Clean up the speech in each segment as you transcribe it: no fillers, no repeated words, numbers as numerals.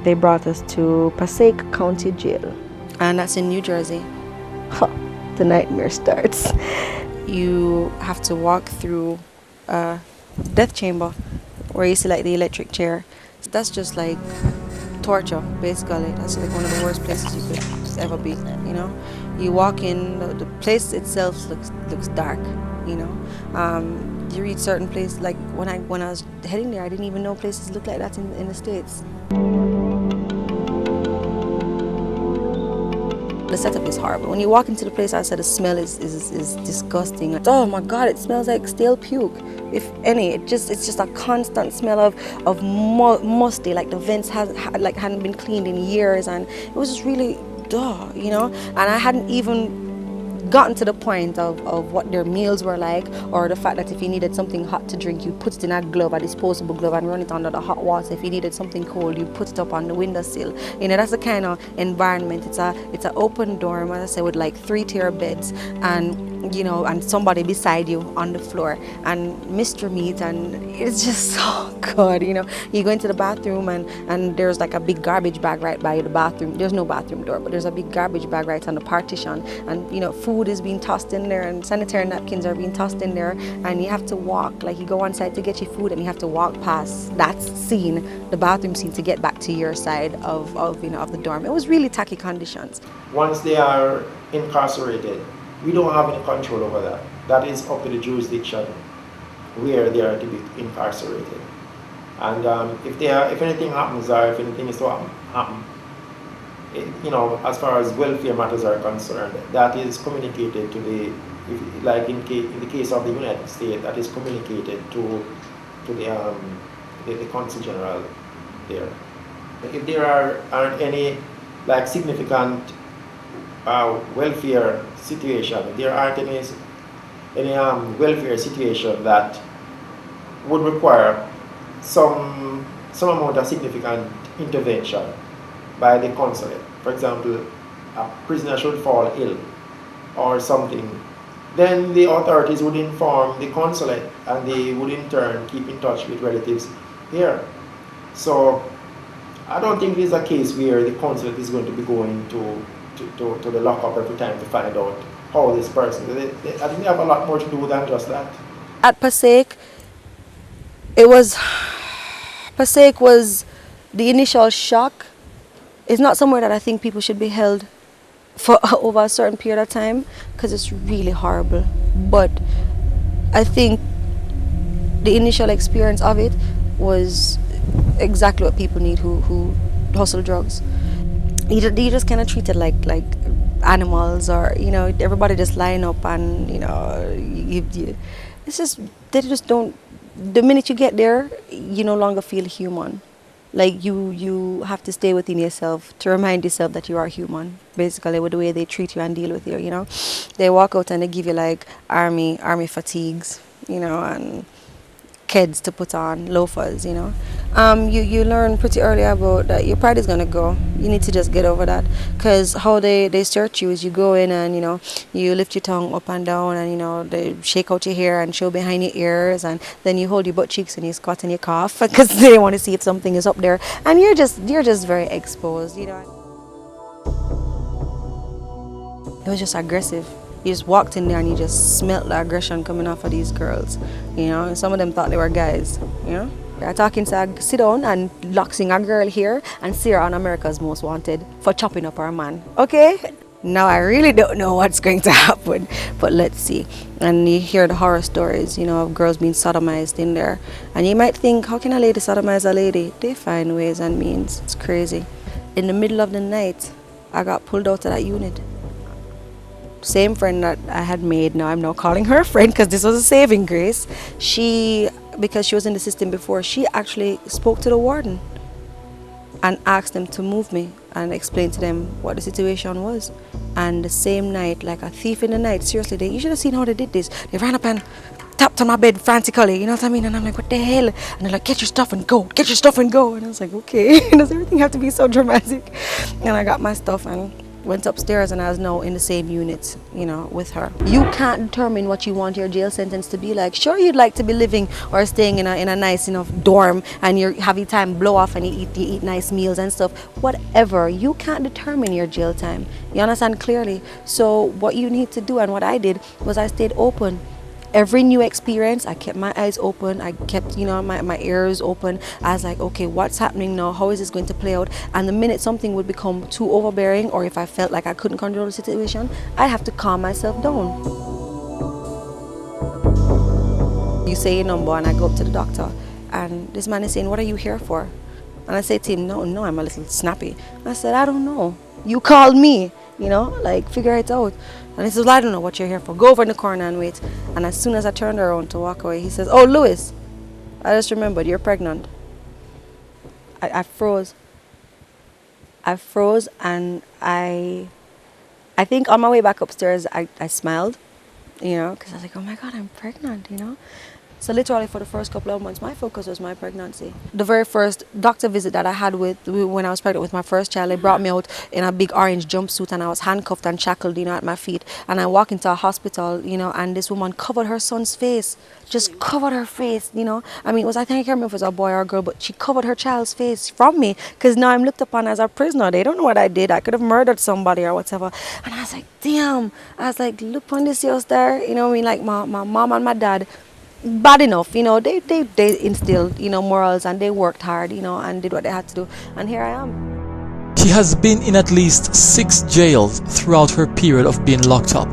they brought us to Passaic County Jail. And that's in New Jersey. Huh, the nightmare starts. You have to walk through a death chamber where you see like the electric chair. That's just like torture, basically. That's like one of the worst places you could ever be, you know. You walk in, the place itself looks dark, you know. You reach certain places, like when I was heading there, I didn't even know places look like that in the States. The setup is horrible. When you walk into the place, I said the smell is disgusting. Oh my God, it smells like stale puke. If any, it's just a constant smell of musty, like the vents hadn't been cleaned in years, and it was just really you know. And I hadn't even gotten to the point of what their meals were like, or the fact that if you needed something hot to drink, you put it in a glove, a disposable glove, and run it under the hot water. If you needed something cold, you put it up on the windowsill. You know, that's the kind of environment. It's an open dorm, as I said, with like 3-tier beds, and you know, and somebody beside you on the floor, and Mr. Meat, and it's just so good, you know. You go into the bathroom, and there's like a big garbage bag right by the bathroom. There's no bathroom door, but there's a big garbage bag right on the partition, and you know, food is being tossed in there, and sanitary napkins are being tossed in there, and you have to walk, like you go on side to get your food, and you have to walk past that scene, the bathroom scene, to get back to your side of the dorm. It was really tacky conditions. Once they are incarcerated, we don't have any control over that. That is up to the jurisdiction where they are to be incarcerated. And if anything happens, or if anything is to happen, you know, as far as welfare matters are concerned, that is communicated to in the case of the United States, that is communicated to the Consul General there. If there aren't any like significant welfare situation, if there aren't any welfare situation that would require some amount of significant intervention by the consulate. For example, a prisoner should fall ill or something, then the authorities would inform the consulate, and they would in turn keep in touch with relatives here. So I don't think there's a case where the consulate is going to be going to the lockup every time to find out how this person. I think they have a lot more to do than just that. At Passaic, Passaic was the initial shock. It's not somewhere that I think people should be held for over a certain period of time, because it's really horrible. But I think the initial experience of it was exactly what people need who hustle drugs. You just kind of treat it like animals, or you know, everybody just line up, and you know, it's just, they just don't. The minute you get there, you no longer feel human. Like you have to stay within yourself to remind yourself that you are human, basically, with the way they treat you and deal with you, you know. They walk out and they give you like army fatigues, you know, and kids to put on, loafers, you know. You learn pretty early about that your pride is gonna go. You need to just get over that, because how they search you is you go in and, you know, you lift your tongue up and down, and you know, they shake out your hair and show behind your ears, and then you hold your butt cheeks and you squat and you cough because they want to see if something is up there, and you're just very exposed, you know. It was just aggressive. You just walked in there and you just smelled the aggression coming off of these girls, you know. And some of them thought they were guys, you know. They're talking to sit down and loxing a girl here and see her on America's Most Wanted for chopping up her man. Okay? Now I really don't know what's going to happen, but let's see. And you hear the horror stories, you know, of girls being sodomized in there. And you might think, how can a lady sodomize a lady? They find ways and means. It's crazy. In the middle of the night, I got pulled out of that unit. Same friend that I had made, now I'm now calling her a friend because this was a saving grace. Because she was in the system before, she actually spoke to the warden and asked them to move me and explain to them what the situation was. And the same night, like a thief in the night, seriously, you should have seen how they did this. They ran up and tapped on my bed frantically, you know what I mean? And I'm like, what the hell? And they're like, get your stuff and go, get your stuff and go. And I was like, okay, does everything have to be so dramatic? And I got my stuff, and went upstairs and I was now in the same unit, you know, with her. You can't determine what you want your jail sentence to be like. Sure, you'd like to be living or staying in a nice enough dorm and you're having time blow off and you eat nice meals and stuff. Whatever. You can't determine your jail time. You understand clearly? So what you need to do, and what I did, was I stayed open. Every new experience, I kept my eyes open. I kept, you know, my ears open. I was like, okay, what's happening now? How is this going to play out? And the minute something would become too overbearing, or if I felt like I couldn't control the situation, I'd have to calm myself down. You say your number and I go up to the doctor and this man is saying, what are you here for? And I say to him, no, I'm a little snappy. I said, I don't know. You called me, you know, like figure it out. And he says, well, I don't know what you're here for. Go over in the corner and wait. And as soon as I turned around to walk away, he says, oh, Louis, I just remembered you're pregnant. I froze. I froze, and I think on my way back upstairs, I smiled, you know, because I was like, oh my God, I'm pregnant, you know. So literally for the first couple of months, my focus was my pregnancy. The very first doctor visit that I had when I was pregnant with my first child, they brought me out in a big orange jumpsuit and I was handcuffed and shackled, you know, at my feet. And I walked into a hospital, you know, and this woman covered her son's face, just covered her face, you know. I mean, I think I can't remember if it was a boy or a girl, but she covered her child's face from me because now I'm looked upon as a prisoner. They don't know what I did. I could have murdered somebody or whatever. And I was like, damn. I was like, look on this yours there. You know what I mean? Like my mom and my dad, bad enough, you know, they instilled, you know, morals, and they worked hard, you know, and did what they had to do, and here I am. She has been in at least 6 jails throughout her period of being locked up,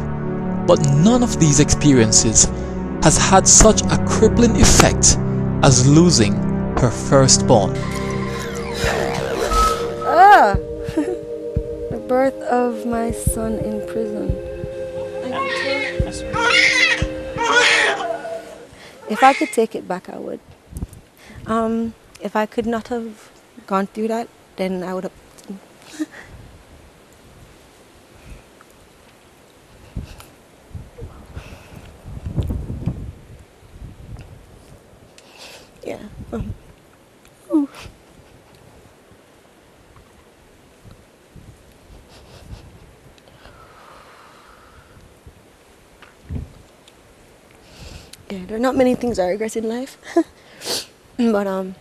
but none of these experiences has had such a crippling effect as losing her firstborn. The birth of my son in prison. If I could take it back, I would. If I could not have gone through that, then I would have. Yeah. Yeah, there are not many things I regret in life. But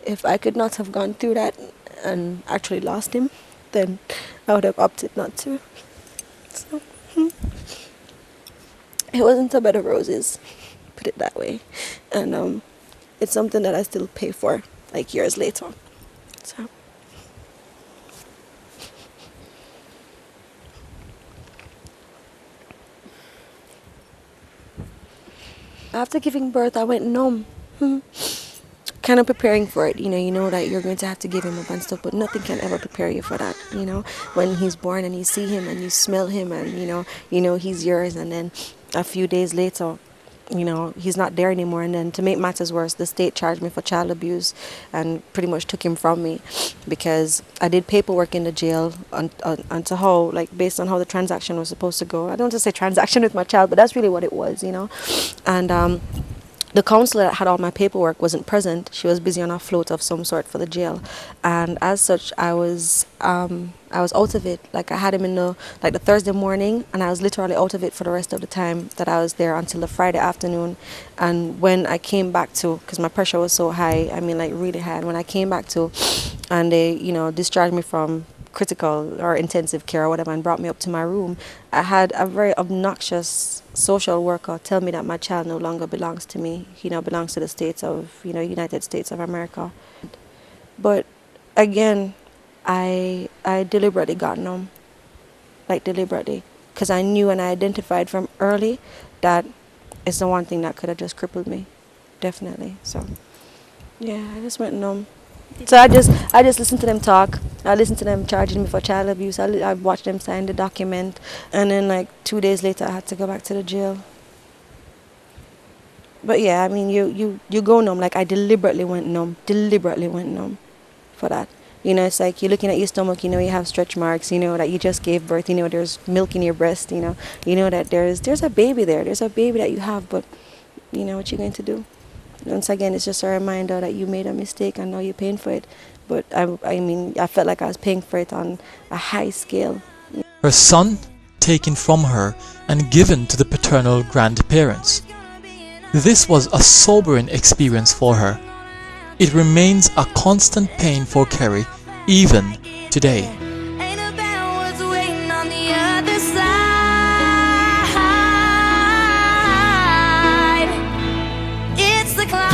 if I could not have gone through that and actually lost him, then I would have opted not to. So, it wasn't a bed of roses, put it that way. And it's something that I still pay for, like years later. So. After giving birth, I went numb. Kind of preparing for it, you know that you're going to have to give him up and stuff, but nothing can ever prepare you for that, you know. When he's born and you see him and you smell him and you know he's yours, and then a few days later, you know, he's not there anymore. And then to make matters worse, the state charged me for child abuse and pretty much took him from me because I did paperwork in the jail onto how, like, based on how the transaction was supposed to go. I don't want to say transaction with my child, but that's really what it was, you know. And the counselor that had all my paperwork wasn't present. She was busy on a float of some sort for the jail, and as such, I was out of it. Like, I had him in the Thursday morning, and I was literally out of it for the rest of the time that I was there until the Friday afternoon. And when I came back to, because my pressure was so high, I mean, like, really high. And when I came back to, and they, you know, discharged me from critical or intensive care or whatever and brought me up to my room, I had a very obnoxious social worker tell me that my child no longer belongs to me. He now belongs to the States of, United States of America. But again, I deliberately got numb, like deliberately, because I knew and I identified from early that it's the one thing that could have just crippled me, definitely. So yeah, I just went numb. So I just listened to them talk. I listened to them charging me for child abuse. I watched them sign the document, and then like 2 days later I had to go back to the jail. But yeah, I mean, you go numb. Like, I deliberately went numb for that. You know, it's like you're looking at your stomach, you know, you have stretch marks, you know, that you just gave birth, you know, there's milk in your breast, you know that there's a baby there, there's a baby that you have, but you know what you're going to do. Once again, it's just a reminder that you made a mistake and now you're paying for it. But I mean, I felt like I was paying for it on a high scale, Her son taken from her and given to the paternal grandparents. This was a sobering experience for her. It remains a constant pain for Kerry even today. Ain't about what's waiting on the other side. It's the climb.